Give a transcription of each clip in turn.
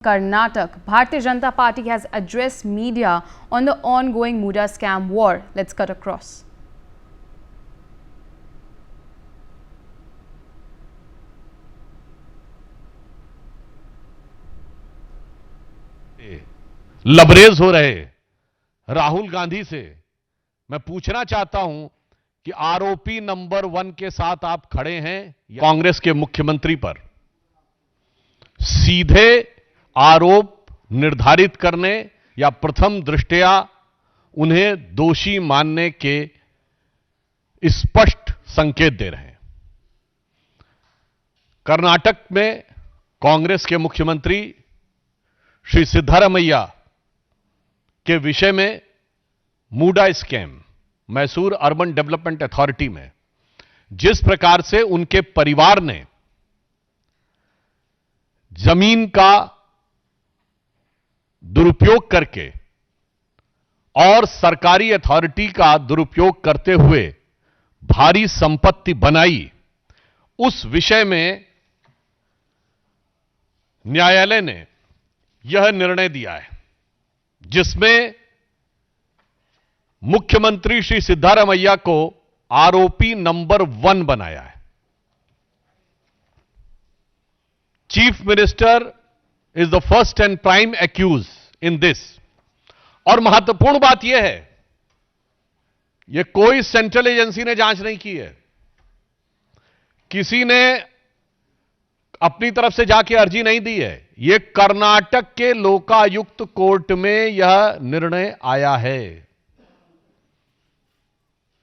Karnataka, Bharatiya Janata Party has addressed media on the ongoing Muda scam war. Let's cut across. लबरेज हो रहे राहुल गांधी से मैं पूछना चाहता हूं कि आरोपी नंबर 1 के साथ आप खड़े हैं कांग्रेस के मुख्यमंत्री पर सीधे आरोप निर्धारित करने या प्रथम दृष्टया उन्हें दोषी मानने के स्पष्ट संकेत दे रहे हैं। कर्नाटक में कांग्रेस के मुख्यमंत्री श्री सिद्धारमैया के विषय में MUDA scam Mysore urban development authority में जिस प्रकार से उनके परिवार ने जमीन का दुरुपयोग करके और सरकारी अथॉरिटी का दुरुपयोग करते हुए भारी संपत्ति बनाई, उस विषय में न्यायालय ने यह निर्णय दिया है जिसमें मुख्यमंत्री श्री सिद्धारमैया को आरोपी नंबर 1 बनाया है। Chief minister is the first and prime accuse in this. और महत्वपूर्ण बात यह है, यह कोई सेंट्रल एजेंसी ने जांच नहीं की है, किसी ने अपनी तरफ से जाके अर्जी नहीं दी है, यह कर्नाटक के लोकायुक्त कोर्ट में यह निर्णय आया है।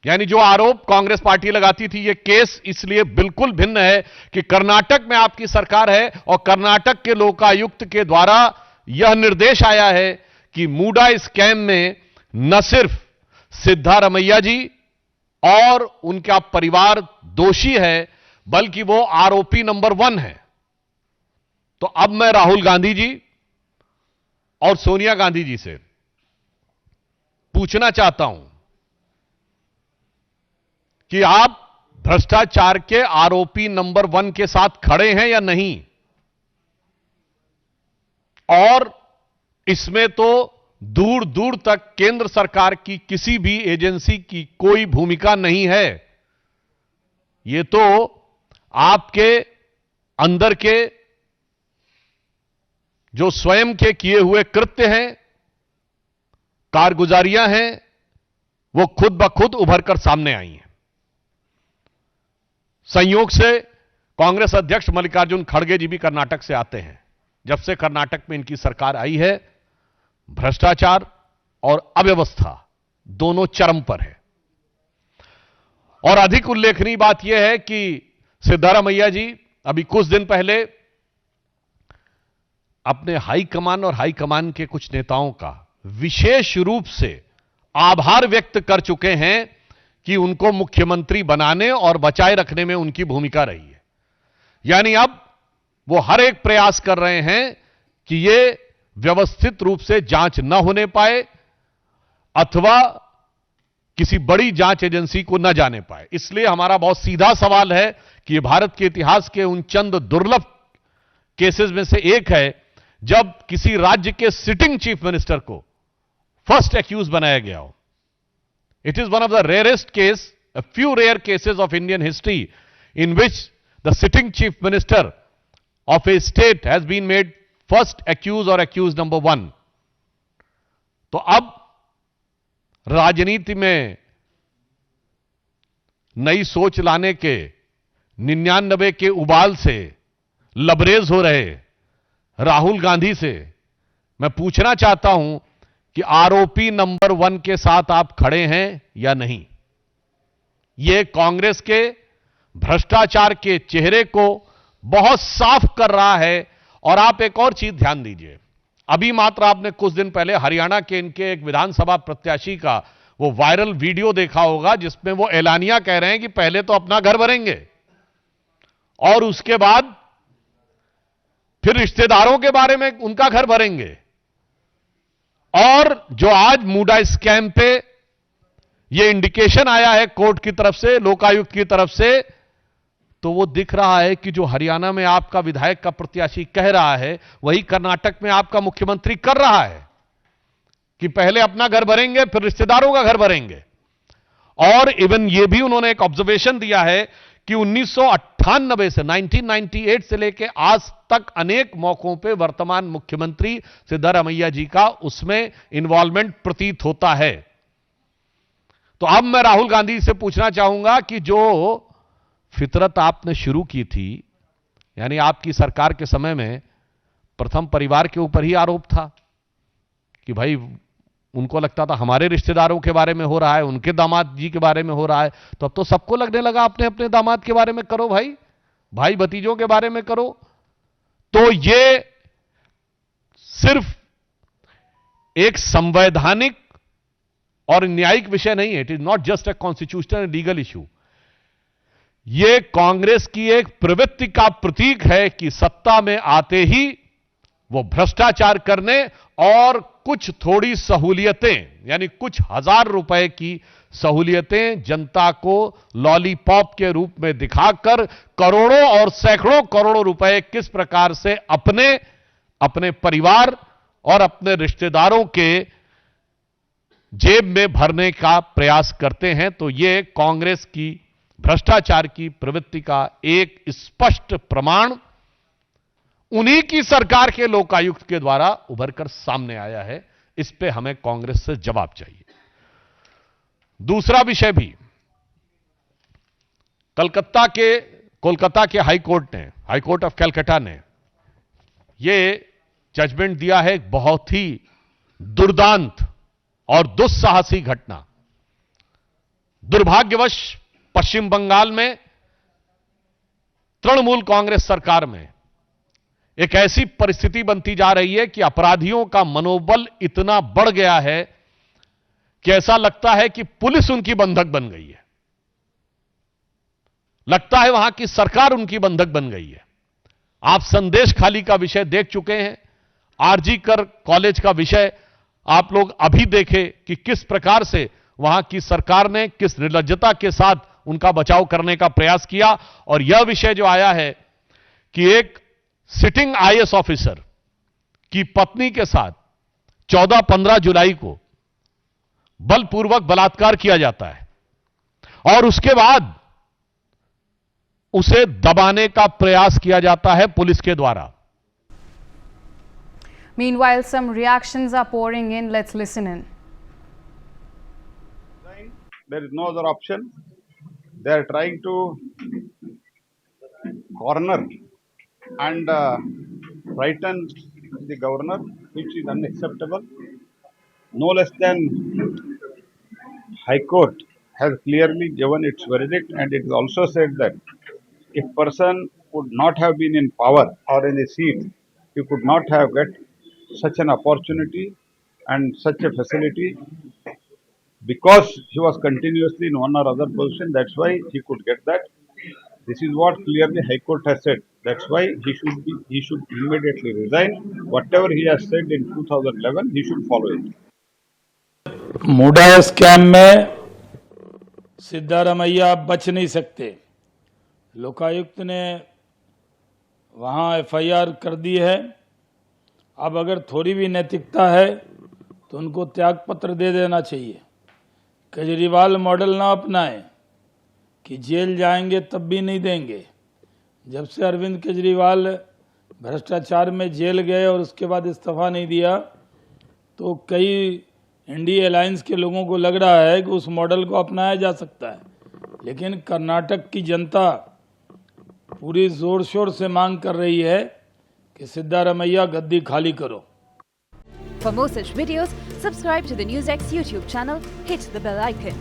यानी जो आरोप कांग्रेस पार्टी लगाती थी, यह केस इसलिए बिल्कुल भिन्न है कि कर्नाटक में आपकी सरकार है और कर्नाटक के लोकायुक्त के द्वारा यह निर्देश आया है कि मूडा स्कैम में न सिर्फ सिद्धारमैया जी और उनका परिवार दोषी है, बल्कि वो आरोपी नंबर 1 है। तो अब मैं राहुल गांधी जी और सोनिया गांधी जी से पूछना चाहता हूं कि आप भ्रष्टाचार के आरोपी नंबर 1 के साथ खड़े हैं या नहीं। और इसमें तो दूर दूर तक केंद्र सरकार की किसी भी एजेंसी की कोई भूमिका नहीं है। यह तो आपके अंदर के जो स्वयं के किए हुए कृत्य हैं, कारगुजारियां हैं, वो खुद ब खुद उभर कर सामने आई हैं। संयोग से कांग्रेस अध्यक्ष मल्लिकार्जुन खड़गे जी भी कर्नाटक से आते हैं। जब से कर्नाटक में इनकी सरकार आई है, भ्रष्टाचार और अव्यवस्था दोनों चरम पर है। और अधिक उल्लेखनीय बात यह है कि सिद्धारमैया जी अभी कुछ दिन पहले अपने हाईकमान और हाईकमान के कुछ नेताओं का विशेष रूप से आभार व्यक्त कर चुके हैं कि उनको मुख्यमंत्री बनाने और बचाए रखने में उनकी भूमिका रही है। यानी अब वो हर एक प्रयास कर रहे हैं कि ये व्यवस्थित रूप से जांच न होने पाए अथवा किसी बड़ी जांच एजेंसी को न जाने पाए। इसलिए हमारा बहुत सीधा सवाल है कि ये भारत के इतिहास के उन चंद दुर्लभ केसेस में से एक है जब किसी राज्य के सिटिंग चीफ मिनिस्टर को फर्स्ट एक्यूज बनाया गया हो। It is one of the rarest case, a few rare cases of Indian history in which the sitting chief minister of a state has been made first accused or accused number 1. तो अब राजनीति में नई सोच लाने के 99 के उबाल से लबरेज हो रहे राहुल गांधी से मैं पूछना चाहता हूं कि आरोपी नंबर 1 के साथ आप खड़े हैं या नहीं। यह कांग्रेस के भ्रष्टाचार के चेहरे को बहुत साफ कर रहा है। और आप एक और चीज ध्यान दीजिए, अभी मात्र आपने कुछ दिन पहले हरियाणा के इनके एक विधानसभा प्रत्याशी का वो वायरल वीडियो देखा होगा जिसमें वो एलानिया कह रहे हैं कि पहले तो अपना घर भरेंगे और उसके बाद फिर रिश्तेदारों के बारे में उनका घर भरेंगे। और जो आज मूडा स्कैम पे ये इंडिकेशन आया है कोर्ट की तरफ से, लोकायुक्त की तरफ से, तो वो दिख रहा है कि जो हरियाणा में आपका विधायक का प्रत्याशी कह रहा है वही कर्नाटक में आपका मुख्यमंत्री कर रहा है कि पहले अपना घर भरेंगे फिर रिश्तेदारों का घर भरेंगे। और इवन ये भी उन्होंने एक ऑब्जर्वेशन दिया है कि 1998 से 1998 से लेके आज तक अनेक मौकों पे वर्तमान मुख्यमंत्री सिद्धारमैया जी का उसमें इन्वॉल्वमेंट प्रतीत होता है। तो अब मैं राहुल गांधी से पूछना चाहूंगा कि जो फितरत आपने शुरू की थी, यानी आपकी सरकार के समय में प्रथम परिवार के ऊपर ही आरोप था कि भाई उनको लगता था हमारे रिश्तेदारों के बारे में हो रहा है, उनके दामाद जी के बारे में हो रहा है, तो अब तो सबको लगने लगा अपने अपने दामाद के बारे में करो, भाई भतीजों के बारे में करो। तो ये सिर्फ एक संवैधानिक और न्यायिक विषय नहीं है, it is not just a constitutional legal issue. यह कांग्रेस की एक प्रवृत्ति का प्रतीक है कि सत्ता में आते ही वो भ्रष्टाचार करने और कुछ थोड़ी सहूलियतें, यानी कुछ हजार रुपए की सहूलियतें जनता को लॉलीपॉप के रूप में दिखाकर करोड़ों और सैकड़ों करोड़ों रुपए किस प्रकार से अपने परिवार और अपने रिश्तेदारों के जेब में भरने का प्रयास करते हैं। तो यह कांग्रेस की भ्रष्टाचार की प्रवृत्ति का एक स्पष्ट प्रमाण उन्हीं की सरकार के लोकायुक्त के द्वारा उभरकर सामने आया है। इस पे हमें कांग्रेस से जवाब चाहिए। दूसरा विषय भी, कोलकाता के हाई कोर्ट ऑफ कलकत्ता ने यह जजमेंट दिया है, एक बहुत ही दुर्दांत और दुस्साहसी घटना। दुर्भाग्यवश पश्चिम बंगाल में तृणमूल कांग्रेस सरकार में एक ऐसी परिस्थिति बनती जा रही है कि अपराधियों का मनोबल इतना बढ़ गया है कि ऐसा लगता है कि पुलिस उनकी बंधक बन गई है, लगता है वहां की सरकार उनकी बंधक बन गई है। आप संदेश खाली का विषय देख चुके हैं, आरजी कर कॉलेज का विषय आप लोग अभी देखे कि किस प्रकार से वहां की सरकार ने किस निर्लज्जता के साथ उनका बचाव करने का प्रयास किया। और यह विषय जो आया है कि एक सिटिंग आईएएस ऑफिसर की पत्नी के साथ 14-15 जुलाई को बलपूर्वक बलात्कार किया जाता है और उसके बाद उसे दबाने का प्रयास किया जाता है पुलिस के द्वारा। Meanwhile, some reactions are pouring in. Let's listen in. There is no other option. They are trying to corner and frighten the governor, which is unacceptable. No less than High Court has clearly given its verdict, and it is also said that if person would not have been in power or in a seat, he could not have get such an opportunity and such a facility, because he was continuously in one or other position. That's why he could get that. This is what clearly High Court has said. That's why he should immediately resign. Whatever he has said in 2011, he should follow it. MUDA scam में सिद्धारमैया बच नहीं सकते। लोकायुक्त ने वहां FIR कर दी है। अब अगर थोड़ी भी नैतिकता है तो उनको त्याग पत्र दे देना चाहिए। केजरीवाल मॉडल ना अपनाएं कि जेल जाएंगे तब भी नहीं देंगे। जब से अरविंद केजरीवाल भ्रष्टाचार में जेल गए और उसके बाद इस्तीफा नहीं दिया, तो कई इंडिया अलायंस के लोगों को लग रहा है कि उस मॉडल को अपनाया जा सकता है। लेकिन कर्नाटक की जनता पूरी जोर शोर से मांग कर रही है कि सिद्धारमैया गद्दी खाली करो। For more such videos, subscribe to the NewsX YouTube channel, hit the bell icon.